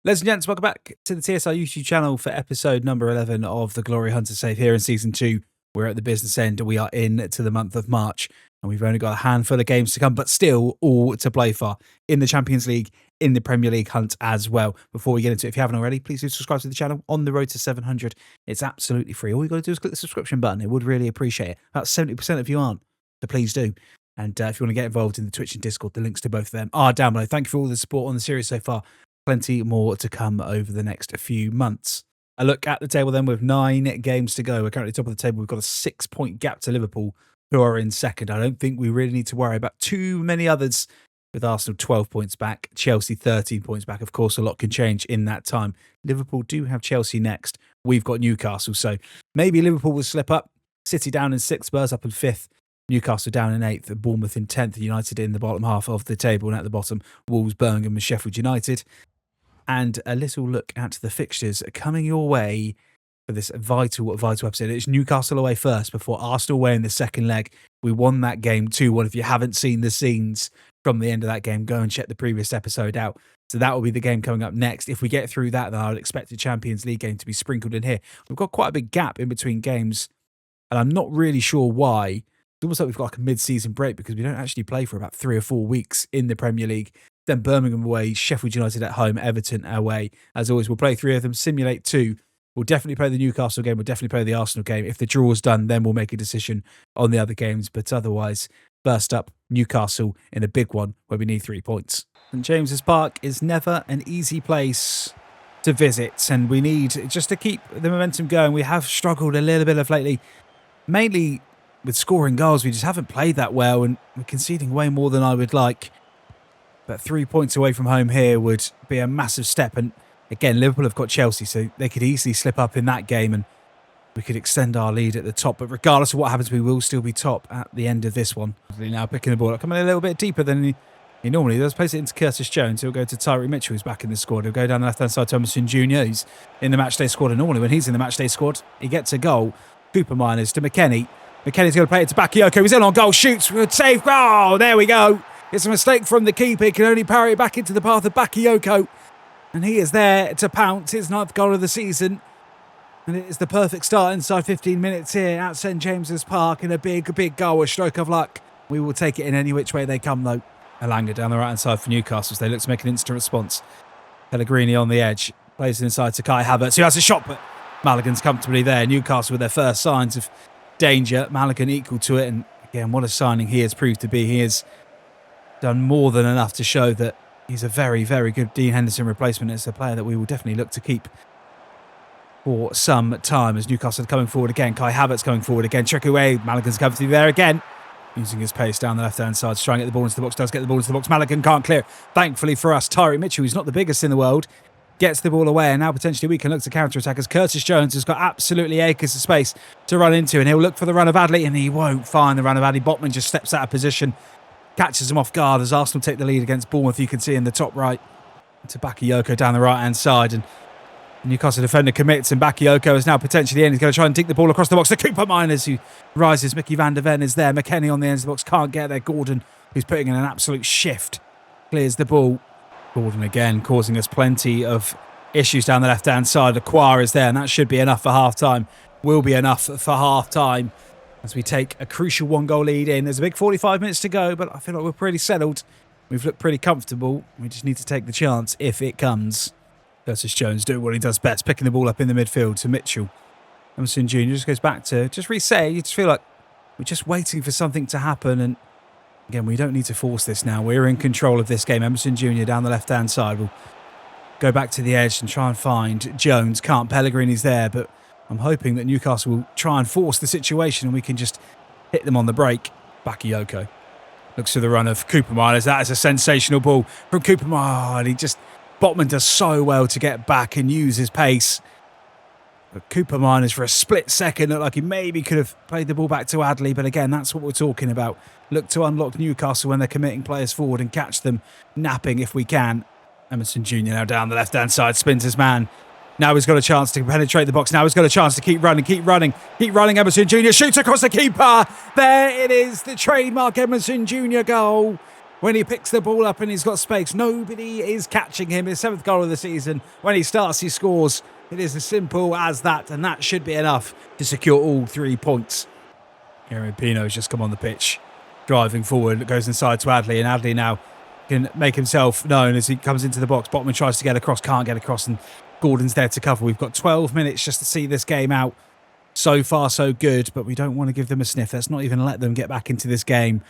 Ladies and gents, welcome back to the TSR YouTube channel for episode number 11 of the Glory Hunter Save here in Season 2. We're at the business end. We are into the month of March, and we've only got a handful of games to come, but still all to play for in the Champions League, in the Premier League hunt as well. Before we get into it, if you haven't already, please do subscribe to the channel on the road to 700. It's absolutely free. All you got to do is click the subscription button. It would really appreciate it. About 70% of you aren't, so please do. And if you want to get involved in the Twitch and Discord, the links to both of them are down below. Thank you for all the support on the series so far. Plenty more to come over the next few months. A look at the table then with 9 games to go. We're currently top of the table. We've got a 6-point gap to Liverpool, who are in second. I don't think we really need to worry about too many others, with Arsenal 12 points back, Chelsea 13 points back. Of course, a lot can change in that time. Liverpool do have Chelsea next. We've got Newcastle, so maybe Liverpool will slip up. City down in 6th, Spurs up in 5th. Newcastle down in 8th, Bournemouth in 10th, United in the bottom half of the table, and at the bottom, Wolves, Birmingham and Sheffield United. And a little look at the fixtures coming your way for this vital episode. It's Newcastle away first before Arsenal away in the second leg. We won that game 2-1. If you haven't seen the scenes from the end of that game, go and check the previous episode out. So that will be the game coming up next. If we get through that, then I would expect a Champions League game to be sprinkled in here. We've got quite a big gap in between games, and I'm not really sure why. It's almost like we've got like a mid-season break because we don't actually play for about 3 or 4 weeks in the Premier League. Then Birmingham away, Sheffield United at home, Everton away. As always, we'll play 3 of them, simulate 2. We'll definitely play the Newcastle game. We'll definitely play the Arsenal game. If the draw is done, then we'll make a decision on the other games. But otherwise, first up, Newcastle in a big one where we need 3 points. And James's Park is never an easy place to visit. And we need, just to keep the momentum going, we have struggled a little bit of lately, mainly with scoring goals. We just haven't played that well, and we're conceding way more than I would like. But 3 points away from home here would be a massive step. And again, Liverpool have got Chelsea, so they could easily slip up in that game and we could extend our lead at the top. But regardless of what happens, we will still be top at the end of this one. Now picking the ball up, coming a little bit deeper than he normally does. Place it into Curtis Jones. He'll go to Tyreek Mitchell, who's back in the squad. He'll go down the left-hand side to Emerson Jr., who's in the matchday squad. And normally when he's in the matchday squad, he gets a goal. Cooper Miners to McKennie. McKennie's going to play it to Bakayoko. He's in on goal, shoots, good save. Oh, there we go. It's a mistake from the keeper. He can only parry it back into the path of Bakayoko. And he is there to pounce his 9th goal of the season. And it is the perfect start inside 15 minutes here at St James's Park in a big goal, a stroke of luck. We will take it in any which way they come, though. Elanga down the right-hand side for Newcastle. So they look to make an instant response. Pellegrini on the edge. Plays it inside to Kai Havertz, who has a shot, but Maligan's comfortably there. Newcastle with their first signs of danger. Maligan equal to it. And again, what a signing he has proved to be. He has done more than enough to show that he's a very good Dean Henderson replacement. It's a player that we will definitely look to keep for some time. As Newcastle are coming forward again, Kai Havertz coming forward again, trick away, Maligan's coming through there again, using his pace down the left-hand side, trying to get the ball into the box, does get the ball into the box, Maligan can't clear. Thankfully for us, Tyreek Mitchell, who's not the biggest in the world, gets the ball away, and now potentially we can look to counter-attack as Curtis Jones has got absolutely acres of space to run into, and he'll look for the run of Adley, and he won't find the run of Adley. Botman just steps out of position, catches him off guard as Arsenal take the lead against Bournemouth. You can see in the top right to Bakayoko down the right-hand side. And Newcastle defender commits, and Bakayoko is now potentially in. He's going to try and dink the ball across the box to Cooper Miners, who rises. Mickey van der Ven is there. McKennie on the end of the box can't get there. Gordon, who's putting in an absolute shift, clears the ball. Gordon again causing us plenty of issues down the left-hand side. Acquire is there, and that should be enough for half-time. Will be enough for half-time as we take a crucial 1-goal lead in. There's a big 45 minutes to go, but I feel like we're pretty settled. We've looked pretty comfortable. We just need to take the chance if it comes. Curtis Jones doing what he does best, picking the ball up in the midfield to Mitchell. Emerson Jr. just goes back to just reset. You just feel like we're just waiting for something to happen. And again, we don't need to force this now. We're in control of this game. Emerson Jr. down the left-hand side will go back to the edge and try and find Jones. Can't. Pellegrini's there, but I'm hoping that Newcastle will try and force the situation and we can just hit them on the break. Bakayoko looks to the run of Cooper Miners. That is a sensational ball from Cooper Miners. Botman does so well to get back and use his pace. But Cooper Miners for a split second looked like he maybe could have played the ball back to Adley. But again, that's what we're talking about. Look to unlock Newcastle when they're committing players forward and catch them napping if we can. Emerson Jr. now down the left-hand side, spins his man. Now he's got a chance to penetrate the box. Now he's got a chance to keep running. Emerson Jr. shoots across the keeper. There it is, the trademark Emerson Jr. goal. when he picks the ball up and he's got space. Nobody is catching him. His 7th goal of the season. When he starts, he scores. It is as simple as that, and that should be enough to secure all 3 points. Kieran Pino's just come on the pitch, driving forward, goes inside to Adley, and Adley now can make himself known as he comes into the box. Botman tries to get across, can't get across, and Gordon's there to cover. We've got 12 minutes just to see this game out. So far, so good, but we don't want to give them a sniff. Let's not even let them get back into this game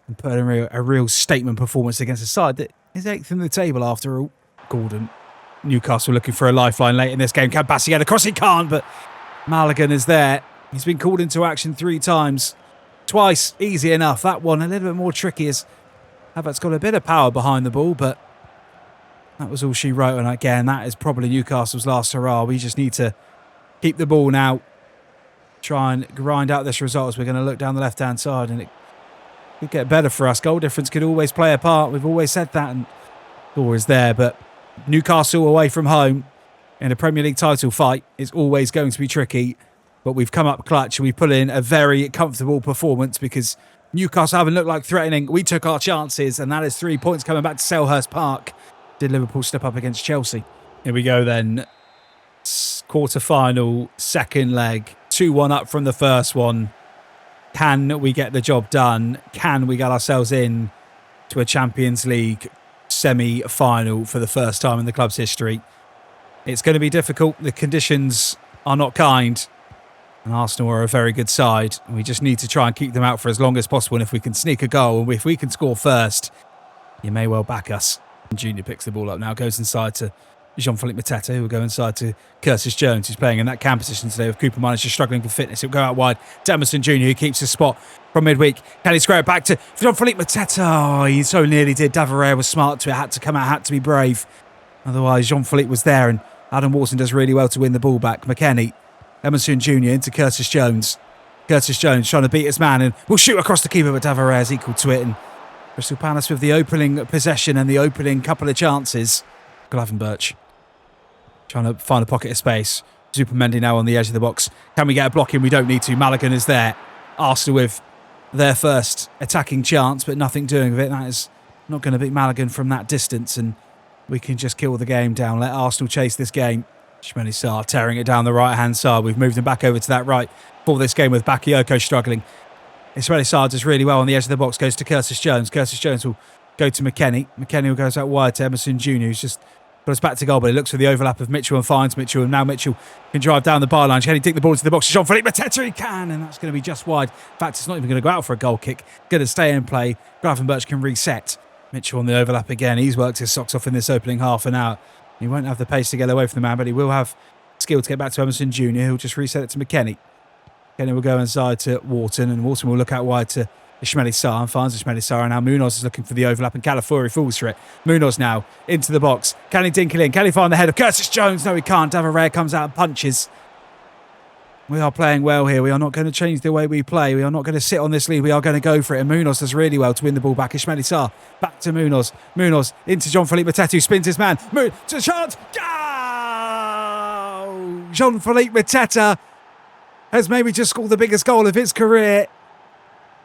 and put in a real statement performance against a side that is 8th in the table after all. Gordon. Newcastle looking for a lifeline late in this game. Can Bassi get across? He can't, but Mulligan is there. He's been called into action 3 times. Twice, easy enough. That one a little bit more tricky as Havertz's got a bit of power behind the ball, but that was all she wrote. And again, that is probably Newcastle's last hurrah. We just need to keep the ball now. Try and grind out this result as we're going to look down the left-hand side, and it could get better for us. Goal difference could always play a part. We've always said that, and score is there. But Newcastle away from home in a Premier League title fight is always going to be tricky. But we've come up clutch and we put in a very comfortable performance because Newcastle haven't looked like threatening. We took our chances, and that is 3 points coming back to Selhurst Park. Did Liverpool step up against Chelsea? Here we go then. Quarter-final, second leg. 2-1 up from the first one. Can we get the job done? Can we get ourselves in to a Champions League semi-final for the first time in the club's history? It's going to be difficult. The conditions are not kind. And Arsenal are a very good side. We just need to try and keep them out for as long as possible. And if we can sneak a goal, and if we can score first, you may well back us. Junior picks the ball up now, goes inside to Jean-Philippe Mateta, who will go inside to Curtis Jones, who's playing in that cam position today with Cooper Miners just struggling for fitness. He'll go out wide to Emerson Jr., who keeps his spot from midweek. Can he square it back to Jean-Philippe Mateta? Oh, he so nearly did. Davarere was smart to it, had to come out, had to be brave. Otherwise, Jean-Philippe was there, and Adam Watson does really well to win the ball back. McKennie, Emerson Jr. into Curtis Jones. Curtis Jones trying to beat his man and will shoot across the keeper, but Davarere's equal to it. And Crystal Palace with the opening possession and the opening couple of chances. Gravenberch trying to find a pocket of space. Zupermendi now on the edge of the box. Can we get a block in? We don't need to. Mulligan is there. Arsenal with their first attacking chance, but nothing doing with it. That is not going to beat Mulligan from that distance, and we can just kill the game down. Let Arsenal chase this game. Ismaila Sarr tearing it down the right-hand side. We've moved him back over to that right for this game with Bakayoko struggling. Ismaila Sarr does really well on the edge of the box, goes to Curtis Jones. Curtis Jones will go to McKennie. McKennie will go out wide to Emerson Jr., who's just got us back to goal, but he looks for the overlap of Mitchell and finds Mitchell, and now Mitchell can drive down the byline. Can he dig the ball into the box? Jean-Philippe Mateta, he can, and that's going to be just wide. In fact, it's not even going to go out for a goal kick. Going to stay in play. Gravenberch can reset. Mitchell on the overlap again. He's worked his socks off in this opening half an hour. He won't have the pace to get away from the man, but he will have skill to get back to Emerson Jr. He'll just reset it to McKennie. McKennie will go inside to Wharton, and Wharton will look out wide to Ismaila Sarr and finds Ismaila Sarr, and now Munoz is looking for the overlap, and Calafiori falls for it. Munoz now into the box. Can he dink it in? Can he find the head of Curtis Jones? No, he can't. Davarere comes out and punches. We are playing well here. We are not going to change the way we play. We are not going to sit on this lead. We are going to go for it. And Munoz does really well to win the ball back. Ismaila Sarr back to Munoz. Munoz into Jean-Philippe Mateta, who spins his man. To chance. Oh! Jean-Philippe Mateta has maybe just scored the biggest goal of his career.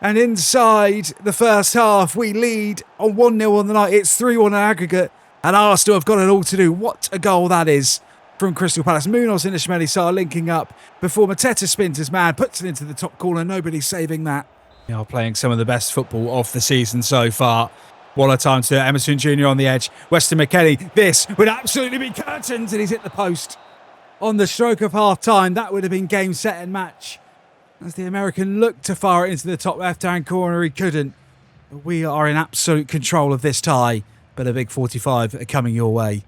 And inside the first half, we lead on 1-0 on the night. It's 3-1 on aggregate. And Arsenal have got it all to do. What a goal that is from Crystal Palace. Munoz and Ismaila Sarr linking up before Mateta spins his man, puts it into the top corner. Nobody's saving that. They are playing some of the best football of the season so far. What a time to do it. Emerson Jr. on the edge. Weston McKennie. This would absolutely be curtains, and he's hit the post on the stroke of half-time. That would have been game, set and match. As the American looked to fire it into the top left-hand corner, he couldn't. We are in absolute control of this tie, but a big 45 coming your way.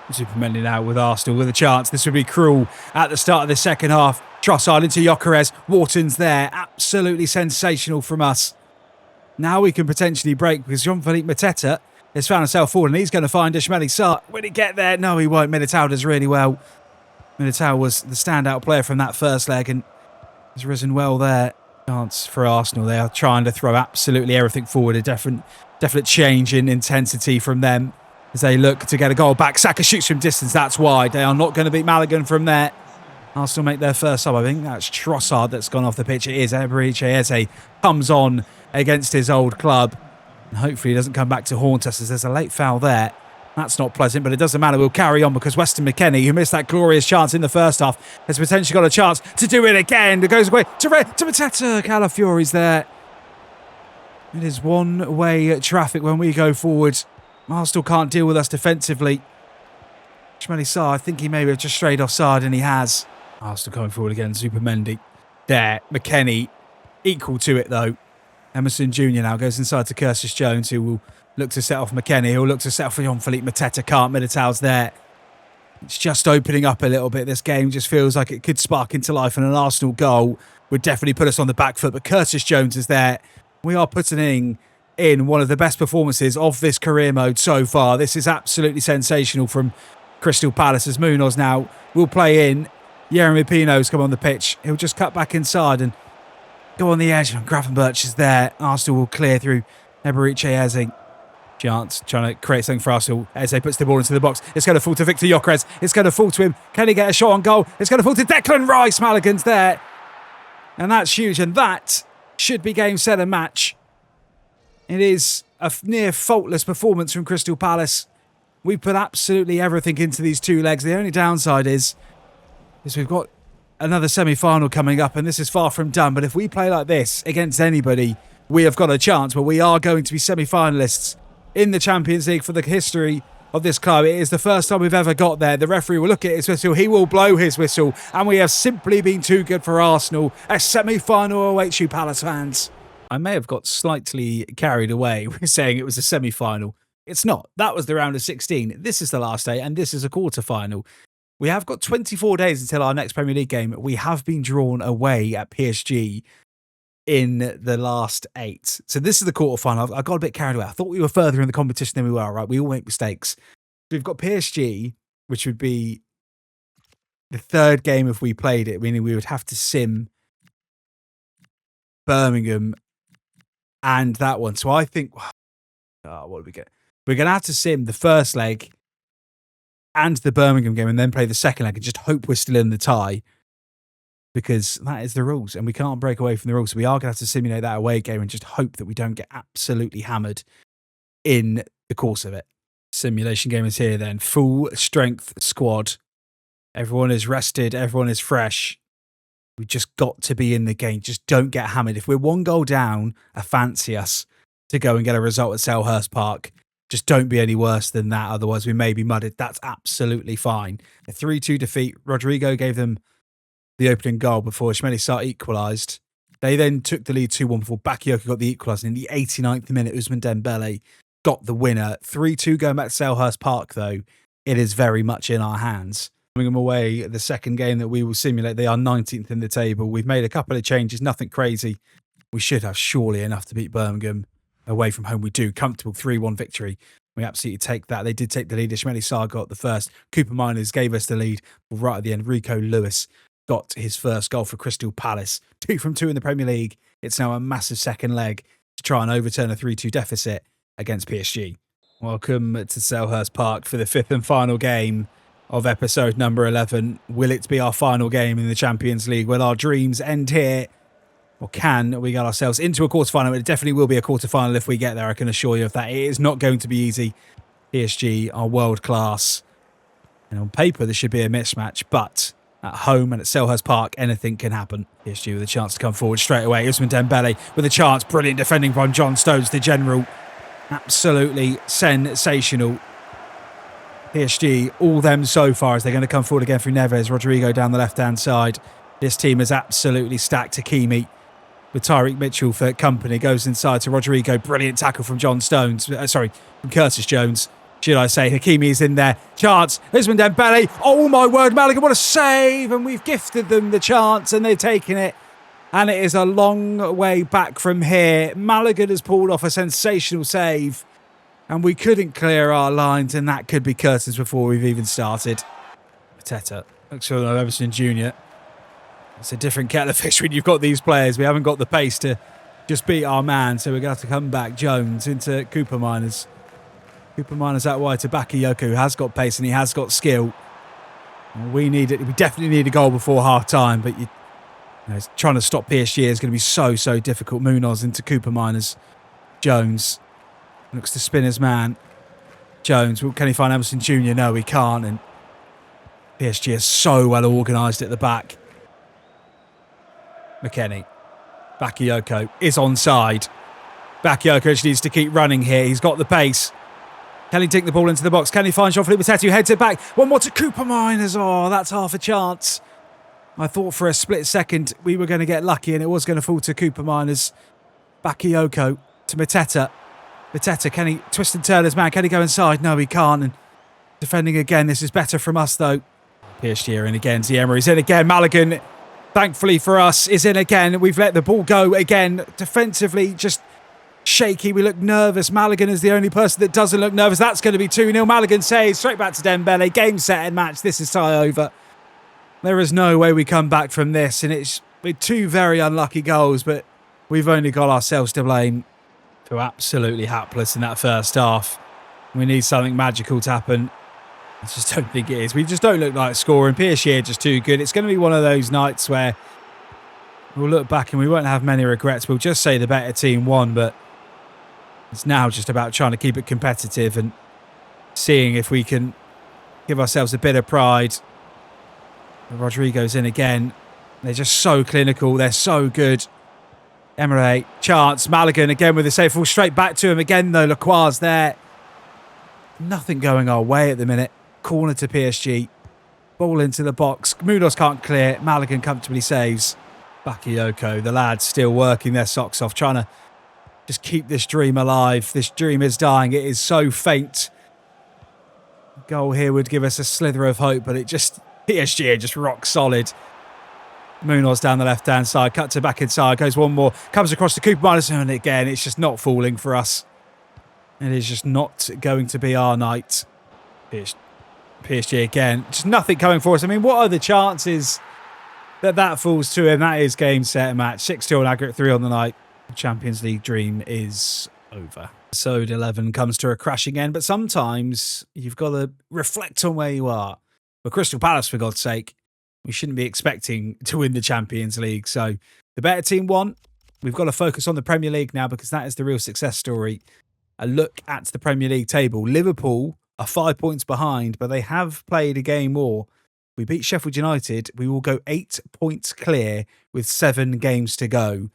Zupermendi now with Arsenal with a chance. This would be cruel at the start of the second half. Trossard into Gyökeres. Wharton's there. Absolutely sensational from us. Now we can potentially break because Jean-Philippe Mateta has found himself forward, and he's going to find Ismaila Sarr. Will he get there? No, he won't. Militao does really well. Militao was the standout player from that first leg and has risen well there. Chance for Arsenal. They are trying to throw absolutely everything forward. A definite change in intensity from them as they look to get a goal back. Saka shoots from distance. That's wide. They are not going to beat Mulligan from there. Arsenal make their first sub. I think that's Trossard that's gone off the pitch. It is. Eberechi Eze comes on against his old club. And hopefully he doesn't come back to haunt us as there's a late foul there. That's not pleasant, but it doesn't matter. We'll carry on because Weston McKennie, who missed that glorious chance in the first half, has potentially got a chance to do it again. It goes away to Mateta. Calafiori's there. It is one-way traffic when we go forward. Arsenal can't deal with us defensively. Shmeli Sarr, I think he may have just strayed offside, and he has. Arsenal coming forward again. Supermendi. There. McKennie. Equal to it, though. Emerson Jr. now goes inside to Curtis Jones, who will look to set off McKennie. He'll look to set off Jean-Philippe Mateta. Can't. Militao's there. It's just opening up a little bit. This game just feels like it could spark into life, and an Arsenal goal would definitely put us on the back foot. But Curtis Jones is there. We are putting in one of the best performances of this career mode so far. This is absolutely sensational from Crystal Palace, as Munoz now will play in. Yeremy Pino's come on the pitch. He'll just cut back inside and go on the edge. And Gravenberch is there. Arsenal will clear through Eberiche Eze. Chance trying to create something for Arsenal. Eze puts the ball into the box. It's going to fall to Victor Gyökeres. It's going to fall to him. Can he get a shot on goal? It's going to fall to Declan Rice. Maligan's there. And that's huge. And that should be game, set and match. It is a near faultless performance from Crystal Palace. We put absolutely everything into these two legs. The only downside is we've got another semi-final coming up, and this is far from done. But if we play like this against anybody, we have got a chance. But we are going to be semi-finalists in the Champions League for the history of this club. It is the first time we've ever got there. The referee will look at his whistle. He will blow his whistle. And we have simply been too good for Arsenal. A semi-final awaits you, Palace fans. I may have got slightly carried away with saying it was a semi-final. It's not. That was the round of 16. This is the last day, and this is a quarter-final. We have got 24 days until our next Premier League game. We have been drawn away at PSG in the last 8. So this is the quarterfinal. I got a bit carried away. I thought we were further in the competition than we were, right? We all make mistakes. We've got PSG, which would be the third game if we played it, meaning we would have to sim Birmingham and that one. So I think, what do we get? We're going to have to sim the first leg and the Birmingham game and then play the second leg and just hope we're still in the tie, because that is the rules and we can't break away from the rules. So we are going to have to simulate that away game and just hope that we don't get absolutely hammered in the course of it. Simulation game is here then. Full strength squad. Everyone is rested. Everyone is fresh. We just got to be in the game. Just don't get hammered. If we're one goal down, I fancy us to go and get a result at Selhurst Park. Just don't be any worse than that. Otherwise, we may be mudded. That's absolutely fine. A 3-2 defeat. Rodrigo gave them the opening goal before Shmeli Sarr equalised. They then took the lead 2-1 before Bakayoko got the equaliser. In the 89th minute, Ousmane Dembele got the winner. 3-2 going back to Selhurst Park, though. It is very much in our hands. Coming them away, the second game that we will simulate, they are 19th in the table. We've made a couple of changes, nothing crazy. We should have surely enough to beat Birmingham. Away from home, we do. Comfortable 3-1 victory. We absolutely take that. They did take the lead. Shmeli Sarr got the first. Cooper Miners gave us the lead. Right at the end, Rico Lewis got his first goal for Crystal Palace. 2 from 2 in the Premier League. It's now a massive second leg to try and overturn a 3-2 deficit against PSG. Welcome to Selhurst Park for the 5th and final game of episode number 11. Will it be our final game in the Champions League? Will our dreams end here? Or can we get ourselves into a quarterfinal? It definitely will be a quarterfinal if we get there, I can assure you of that. It is not going to be easy. PSG are world class. And on paper, this should be a mismatch, but at home and at Selhurst Park, anything can happen. PSG with a chance to come forward straight away. Ousmane Dembele with a chance. Brilliant defending from John Stones, the general. Absolutely sensational. PSG, all them so far, as they're going to come forward again through Neves. Rodrigo down the left-hand side. This team is absolutely stacked. Hakimi with Tyreek Mitchell for company. Goes inside to Rodrigo. Brilliant tackle from John Stones. From Curtis Jones, should I say. Hakimi is in there. Chance. Ousmane Dembele. Oh my word, Maligan, what a save. And we've gifted them the chance and they've taken it. And it is a long way back from here. Maligan has pulled off a sensational save. And we couldn't clear our lines, and that could be curtains before we've even started. Mateta. Looks for Emerson Jr. It's a different kettle of fish when you've got these players. We haven't got the pace to just beat our man, so we're going to have to come back. Jones into Cooper Miners. Cooper Miners out wide to Bakayoko, who has got pace and he has got skill. We need it. We definitely need a goal before half-time, but trying to stop PSG is going to be so difficult. Munoz into Cooper Miners. Jones. Looks to spin his man. Jones, can he find Emerson Jr.? No, he can't. And PSG is so well organised at the back. McKennie. Bakayoko is onside. Bakayoko just needs to keep running here. He's got the pace. Can he take the ball into the box? Can he find Jean-Philippe Mateta, who heads it back? One more to Cooper Miners. Oh, that's half a chance. I thought for a split second we were going to get lucky and it was going to fall to Cooper Miners. Bakayoko to Mateta. Mateta, can he twist and turn his man? Can he go inside? No, he can't. And defending again. This is better from us, though. PSG in again. Ziemer's in again. Maligan, thankfully for us, is in again. We've let the ball go again. Defensively, just shaky. We look nervous. Maligan is the only person that doesn't look nervous. That's going to be 2-0. Maligan saves straight back to Dembele. Game, set and match. This is tie over. There is no way we come back from this. And it's with 2 very unlucky goals, but we've only got ourselves to blame. We're absolutely hapless in that first half. We need something magical to happen. I just don't think it is. We just don't look like scoring. PSG are just too good. It's going to be one of those nights where we'll look back and we won't have many regrets. We'll just say the better team won, but it's now just about trying to keep it competitive and seeing if we can give ourselves a bit of pride. Rodrigo's in again. They're just so clinical. They're so good. Emre, chance. Maligan again with the save. Fall straight back to him again, though. Lacroix's there. Nothing going our way at the minute. Corner to PSG. Ball into the box. Munoz can't clear. Maligan comfortably saves. Bakayoko, the lads still working their socks off, trying to just keep this dream alive. This dream is dying. It is so faint. Goal here would give us a slither of hope, but it just... PSG are just rock solid. Munoz down the left-hand side, cut to back inside, goes one more, comes across to Cooper Miners, and again, it's just not falling for us. It is just not going to be our night. PSG again, just nothing coming for us. I mean, what are the chances that falls to him? That is game, set, and match. 6-2 on aggregate, 3 on the night. The Champions League dream is over. Episode 11 comes to a crashing end, but sometimes you've got to reflect on where you are. But Crystal Palace, for God's sake, we shouldn't be expecting to win the Champions League. So the better team won. We've got to focus on the Premier League now because that is the real success story. A look at the Premier League table. Liverpool are 5 points behind, but they have played a game more. We beat Sheffield United. We will go 8 points clear with 7 games to go.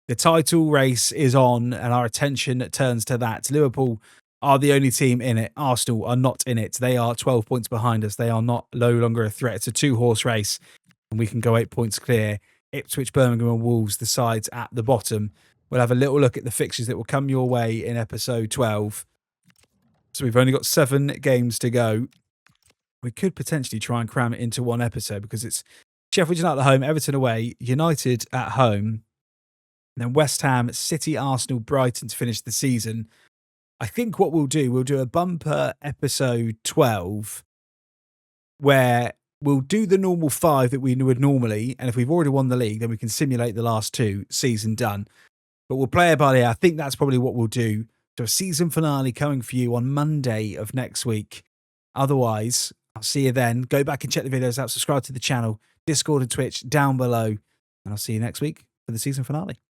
The title race is on and our attention turns to that. Liverpool are the only team in it. Arsenal are not in it. They are 12 points behind us. They are no longer a threat. It's a 2-horse race and we can go 8 points clear. Ipswich, Birmingham and Wolves, the sides at the bottom. We'll have a little look at the fixtures that will come your way in episode 12. So we've only got 7 games to go. We could potentially try and cram it into one episode because it's Sheffield United at home, Everton away, United at home, and then West Ham, City, Arsenal, Brighton to finish the season. I think what we'll do a bumper episode 12 where we'll do the normal 5 that we would normally, and if we've already won the league, then we can simulate the last 2, season done. But we'll play it by ear. I think that's probably what we'll do. So a season finale coming for you on Monday of next week. Otherwise, I'll see you then. Go back and check the videos out, subscribe to the channel, Discord and Twitch down below, and I'll see you next week for the season finale.